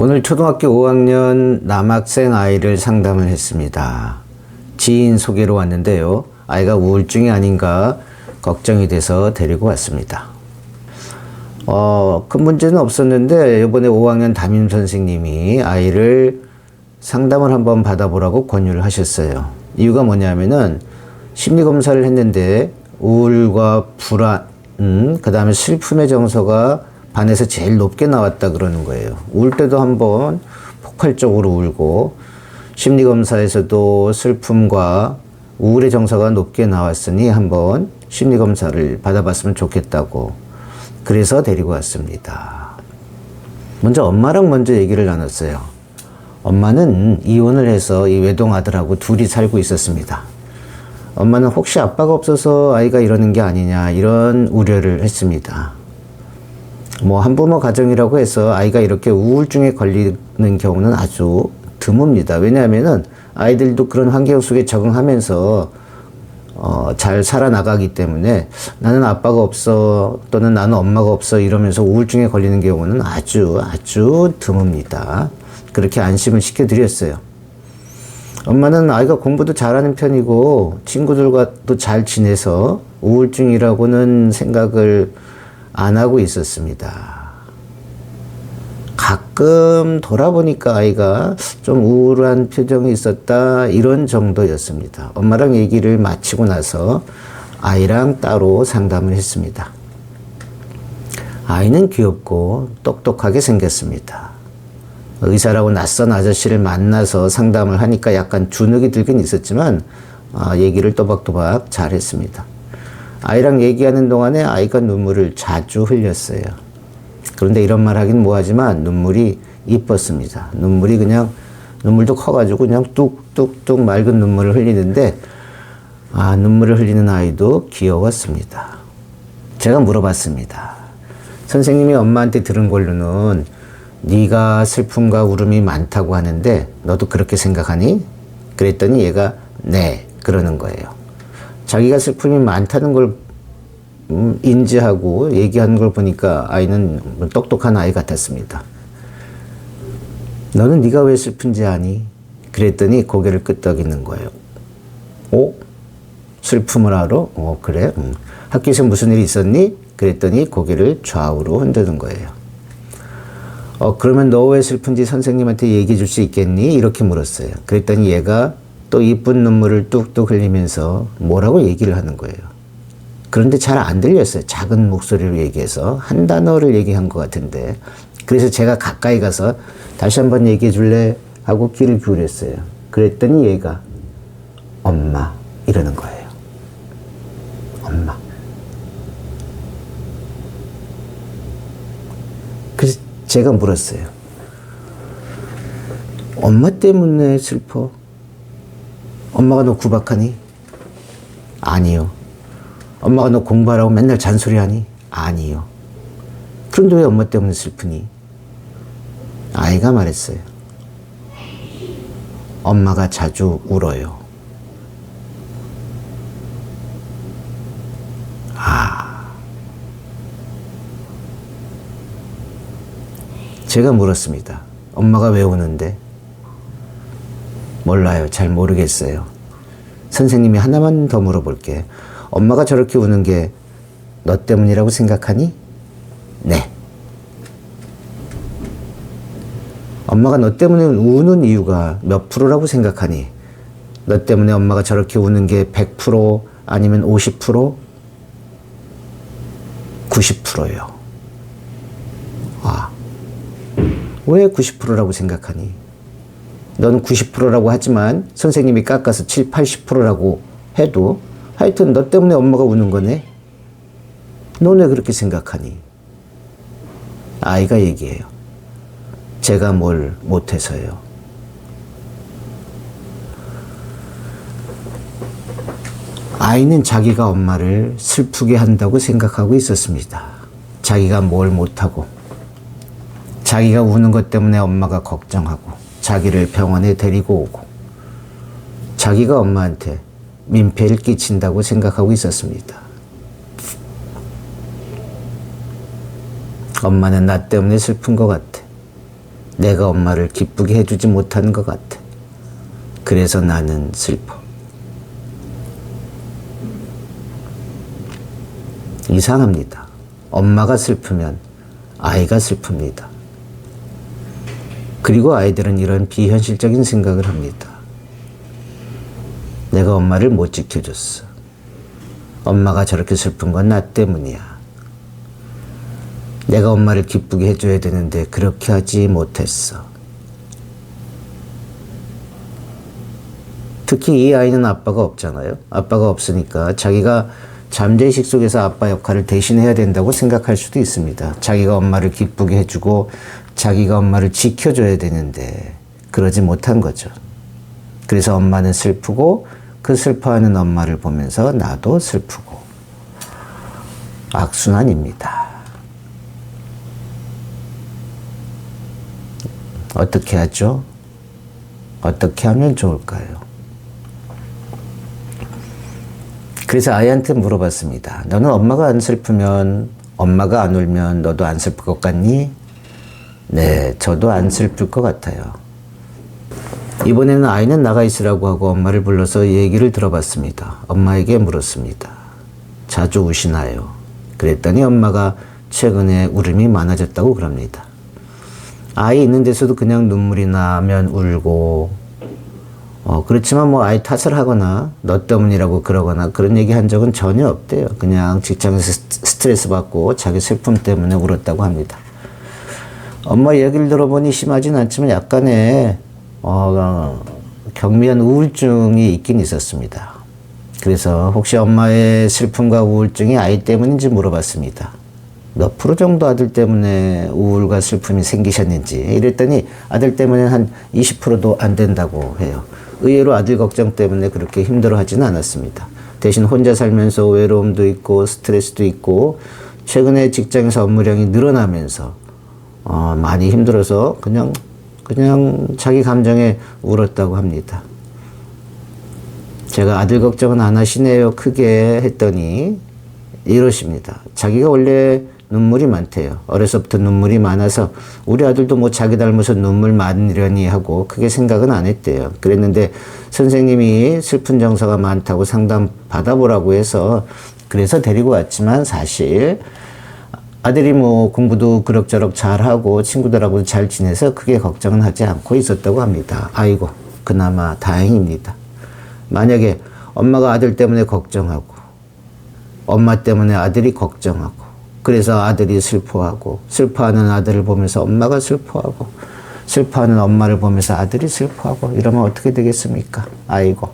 오늘 초등학교 5학년 남학생 아이를 상담을 했습니다. 지인 소개로 왔는데요. 아이가 우울증이 아닌가 걱정이 돼서 데리고 왔습니다. 큰 문제는 없었는데 이번에 5학년 담임 선생님이 아이를 상담을 한번 받아보라고 권유를 하셨어요. 이유가 뭐냐면은 심리검사를 했는데 우울과 불안, 그 다음에 슬픔의 정서가 반에서 제일 높게 나왔다 그러는 거예요. 울 때도 한번 폭발적으로 울고 심리검사에서도 슬픔과 우울의 정서가 높게 나왔으니 한번 심리검사를 받아봤으면 좋겠다고 그래서 데리고 왔습니다. 먼저 엄마랑 먼저 얘기를 나눴어요. 엄마는 이혼을 해서 이 외동 아들하고 둘이 살고 있었습니다. 엄마는 혹시 아빠가 없어서 아이가 이러는 게 아니냐 이런 우려를 했습니다. 한부모 가정이라고 해서 아이가 이렇게 우울증에 걸리는 경우는 아주 드뭅니다. 왜냐하면은 아이들도 그런 환경 속에 적응하면서 잘 살아나가기 때문에 나는 아빠가 없어 또는 나는 엄마가 없어 이러면서 우울증에 걸리는 경우는 아주 드뭅니다. 그렇게 안심을 시켜드렸어요. 엄마는 아이가 공부도 잘하는 편이고 친구들과도 잘 지내서 우울증이라고는 생각을 안 하고 있었습니다. 가끔 돌아보니까 아이가 좀 우울한 표정이 있었다 이런 정도였습니다. 엄마랑 얘기를 마치고 나서 아이랑 따로 상담을 했습니다. 아이는 귀엽고 똑똑하게 생겼습니다. 의사라고 낯선 아저씨를 만나서 상담을 하니까 약간 주눅이 들긴 있었지만 얘기를 또박또박 잘 했습니다. 아이랑 얘기하는 동안에 아이가 눈물을 자주 흘렸어요. 그런데 이런 말 하긴 뭐하지만 눈물이 이뻤습니다. 눈물도 커가지고 그냥 뚝뚝뚝 맑은 눈물을 흘리는데 눈물을 흘리는 아이도 귀여웠습니다. 제가 물어봤습니다. 선생님이 엄마한테 들은 걸로는 네가 슬픔과 울음이 많다고 하는데 너도 그렇게 생각하니? 그랬더니 얘가 네 그러는 거예요. 자기가 슬픔이 많다는 걸 인지하고 얘기하는 걸 보니까 아이는 똑똑한 아이 같았습니다. 너는 네가 왜 슬픈지 아니? 그랬더니 고개를 끄덕이는 거예요. 슬픔을 알아? 그래? 학교에서 무슨 일이 있었니? 그랬더니 고개를 좌우로 흔드는 거예요. 그러면 너 왜 슬픈지 선생님한테 얘기해 줄 수 있겠니? 이렇게 물었어요. 그랬더니 얘가 또 이쁜 눈물을 뚝뚝 흘리면서 뭐라고 얘기를 하는 거예요. 그런데 잘 안 들렸어요. 작은 목소리로 얘기해서 한 단어를 얘기한 것 같은데 그래서 제가 가까이 가서 다시 한번 얘기해 줄래? 하고 귀를 기울였어요. 그랬더니 얘가 엄마 이러는 거예요. 엄마. 그래서 제가 물었어요. 엄마 때문에 슬퍼? 엄마가 너 구박하니? 아니요. 엄마가 너 공부하라고 맨날 잔소리하니? 아니요. 그런데 왜 엄마 때문에 슬프니? 아이가 말했어요. 엄마가 자주 울어요. 제가 물었습니다. 엄마가 왜 우는데? 몰라요. 잘 모르겠어요. 선생님이 하나만 더 물어볼게. 엄마가 저렇게 우는 게 너 때문이라고 생각하니? 네. 엄마가 너 때문에 우는 이유가 몇 프로라고 생각하니? 너 때문에 엄마가 저렇게 우는 게 100% 아니면 50%? 90%요. 왜 90%라고 생각하니? 너는 90%라고 하지만 선생님이 깎아서 7, 80%라고 해도 하여튼 너 때문에 엄마가 우는 거네? 넌 왜 그렇게 생각하니? 아이가 얘기해요. 제가 뭘 못해서요. 아이는 자기가 엄마를 슬프게 한다고 생각하고 있었습니다. 자기가 뭘 못하고 자기가 우는 것 때문에 엄마가 걱정하고 자기를 병원에 데리고 오고 자기가 엄마한테 민폐를 끼친다고 생각하고 있었습니다. 엄마는 나 때문에 슬픈 것 같아. 내가 엄마를 기쁘게 해주지 못하는 것 같아. 그래서 나는 슬퍼. 이상합니다. 엄마가 슬프면 아이가 슬픕니다. 그리고 아이들은 이런 비현실적인 생각을 합니다. 내가 엄마를 못 지켜줬어. 엄마가 저렇게 슬픈 건 나 때문이야. 내가 엄마를 기쁘게 해줘야 되는데 그렇게 하지 못했어. 특히 이 아이는 아빠가 없잖아요. 아빠가 없으니까 자기가 잠재의식 속에서 아빠 역할을 대신해야 된다고 생각할 수도 있습니다. 자기가 엄마를 기쁘게 해주고 자기가 엄마를 지켜줘야 되는데 그러지 못한 거죠. 그래서 엄마는 슬프고 그 슬퍼하는 엄마를 보면서 나도 슬프고. 악순환입니다. 어떻게 하죠? 어떻게 하면 좋을까요? 그래서 아이한테 물어봤습니다. 너는 엄마가 안 슬프면, 엄마가 안 울면 너도 안 슬플 것 같니? 네, 저도 안 슬플 것 같아요. 이번에는 아이는 나가 있으라고 하고 엄마를 불러서 얘기를 들어봤습니다. 엄마에게 물었습니다. 자주 우시나요? 그랬더니 엄마가 최근에 울음이 많아졌다고 그럽니다. 아이 있는 데서도 그냥 눈물이 나면 울고, 그렇지만 뭐 아이 탓을 하거나 너 때문이라고 그러거나 그런 얘기 한 적은 전혀 없대요. 그냥 직장에서 스트레스 받고 자기 슬픔 때문에 울었다고 합니다. 엄마 얘기를 들어보니 심하진 않지만 약간의 경미한 우울증이 있긴 있었습니다. 그래서 혹시 엄마의 슬픔과 우울증이 아이 때문인지 물어봤습니다. 몇 프로 정도 아들 때문에 우울과 슬픔이 생기셨는지 이랬더니 아들 때문에 한 20%도 안 된다고 해요. 의외로 아들 걱정 때문에 그렇게 힘들어하지는 않았습니다. 대신 혼자 살면서 외로움도 있고 스트레스도 있고 최근에 직장에서 업무량이 늘어나면서 많이 힘들어서 그냥 자기 감정에 울었다고 합니다. 제가 아들 걱정은 안 하시네요 크게 했더니 이러십니다. 자기가 원래 눈물이 많대요. 어려서부터 눈물이 많아서 우리 아들도 뭐 자기 닮아서 눈물 많으려니 하고 크게 생각은 안 했대요. 그랬는데 선생님이 슬픈 정서가 많다고 상담 받아보라고 해서 그래서 데리고 왔지만 사실 아들이 뭐 공부도 그럭저럭 잘하고 친구들하고도 잘 지내서 크게 걱정은 하지 않고 있었다고 합니다. 아이고 그나마 다행입니다. 만약에 엄마가 아들 때문에 걱정하고 엄마 때문에 아들이 걱정하고 그래서 아들이 슬퍼하고 슬퍼하는 아들을 보면서 엄마가 슬퍼하고 슬퍼하는 엄마를 보면서 아들이 슬퍼하고 이러면 어떻게 되겠습니까? 아이고.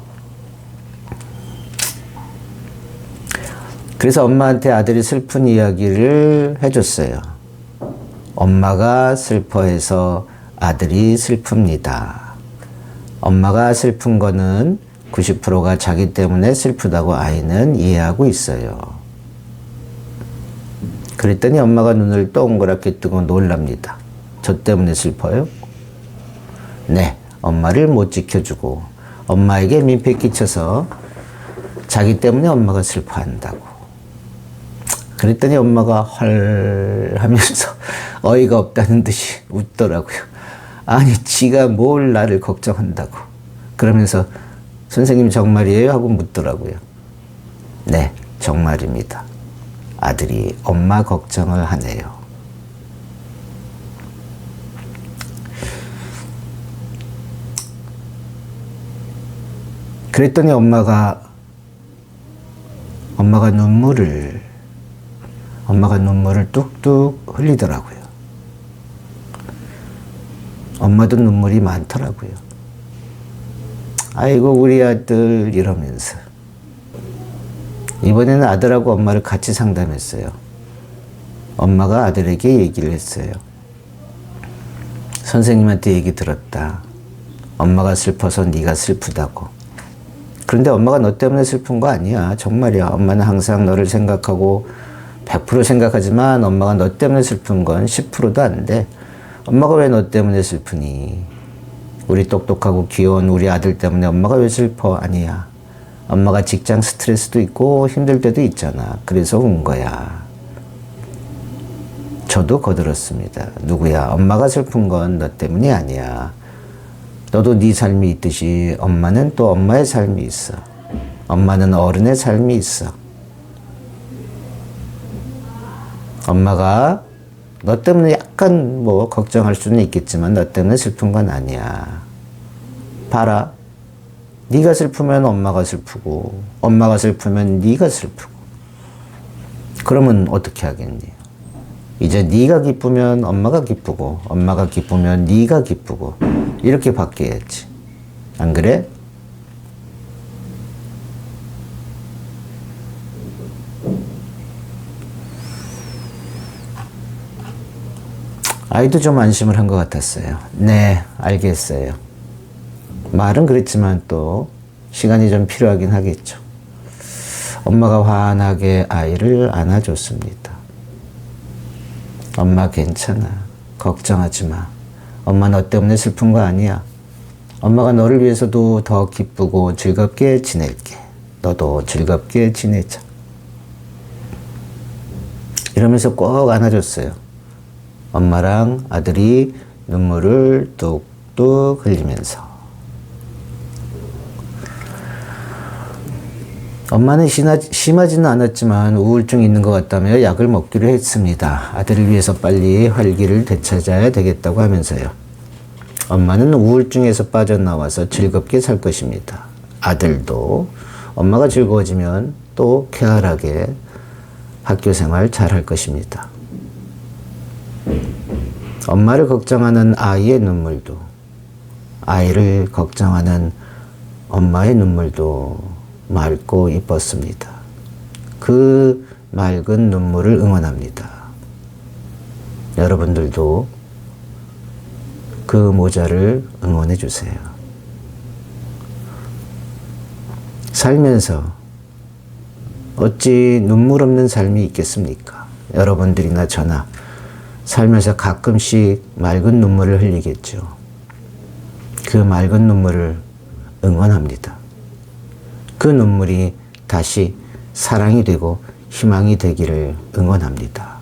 그래서 엄마한테 아들이 슬픈 이야기를 해줬어요. 엄마가 슬퍼해서 아들이 슬픕니다. 엄마가 슬픈 거는 90%가 자기 때문에 슬프다고 아이는 이해하고 있어요. 그랬더니 엄마가 눈을 동그랗게 뜨고 놀랍니다. 저 때문에 슬퍼요? 네, 엄마를 못 지켜주고 엄마에게 민폐 끼쳐서 자기 때문에 엄마가 슬퍼한다고. 그랬더니 엄마가 헐 하면서 어이가 없다는 듯이 웃더라고요. 아니 지가 뭘 나를 걱정한다고. 그러면서 선생님 정말이에요? 하고 묻더라고요. 네, 정말입니다. 아들이 엄마 걱정을 하네요. 그랬더니 엄마가 눈물을 뚝뚝 흘리더라고요. 엄마도 눈물이 많더라고요. 아이고 우리 아들 이러면서 이번에는 아들하고 엄마를 같이 상담했어요. 엄마가 아들에게 얘기를 했어요. 선생님한테 얘기 들었다. 엄마가 슬퍼서 네가 슬프다고. 그런데 엄마가 너 때문에 슬픈 거 아니야. 정말이야. 엄마는 항상 너를 생각하고 100% 생각하지만 엄마가 너 때문에 슬픈 건 10%도 안 돼. 엄마가 왜 너 때문에 슬프니? 우리 똑똑하고 귀여운 우리 아들 때문에 엄마가 왜 슬퍼? 아니야. 엄마가 직장 스트레스도 있고 힘들 때도 있잖아. 그래서 운 거야. 저도 거들었습니다. 누구야? 엄마가 슬픈 건 너 때문이 아니야. 너도 네 삶이 있듯이 엄마는 또 엄마의 삶이 있어. 엄마는 어른의 삶이 있어. 엄마가 너 때문에 약간 뭐 걱정할 수는 있겠지만 너 때문에 슬픈 건 아니야. 봐라. 네가 슬프면 엄마가 슬프고 엄마가 슬프면 네가 슬프고. 그러면 어떻게 하겠니? 이제 네가 기쁘면 엄마가 기쁘고 엄마가 기쁘면 네가 기쁘고 이렇게 바뀌어야지. 안 그래? 아이도 좀 안심을 한 것 같았어요. 네, 알겠어요. 말은 그랬지만 또 시간이 좀 필요하긴 하겠죠. 엄마가 환하게 아이를 안아줬습니다. 엄마 괜찮아. 걱정하지 마. 엄마 너 때문에 슬픈 거 아니야. 엄마가 너를 위해서도 더 기쁘고 즐겁게 지낼게. 너도 즐겁게 지내자. 이러면서 꼭 안아줬어요. 엄마랑 아들이 눈물을 뚝뚝 흘리면서. 엄마는 심하지는 않았지만 우울증이 있는 것 같다며 약을 먹기로 했습니다. 아들을 위해서 빨리 활기를 되찾아야 되겠다고 하면서요. 엄마는 우울증에서 빠져나와서 즐겁게 살 것입니다. 아들도 엄마가 즐거워지면 또 쾌활하게 학교 생활 잘 할 것입니다. 엄마를 걱정하는 아이의 눈물도, 아이를 걱정하는 엄마의 눈물도 맑고 이뻤습니다. 그 맑은 눈물을 응원합니다. 여러분들도 그 모자를 응원해 주세요. 살면서 어찌 눈물 없는 삶이 있겠습니까? 여러분들이나 저나 살면서 가끔씩 맑은 눈물을 흘리겠죠. 그 맑은 눈물을 응원합니다. 그 눈물이 다시 사랑이 되고 희망이 되기를 응원합니다.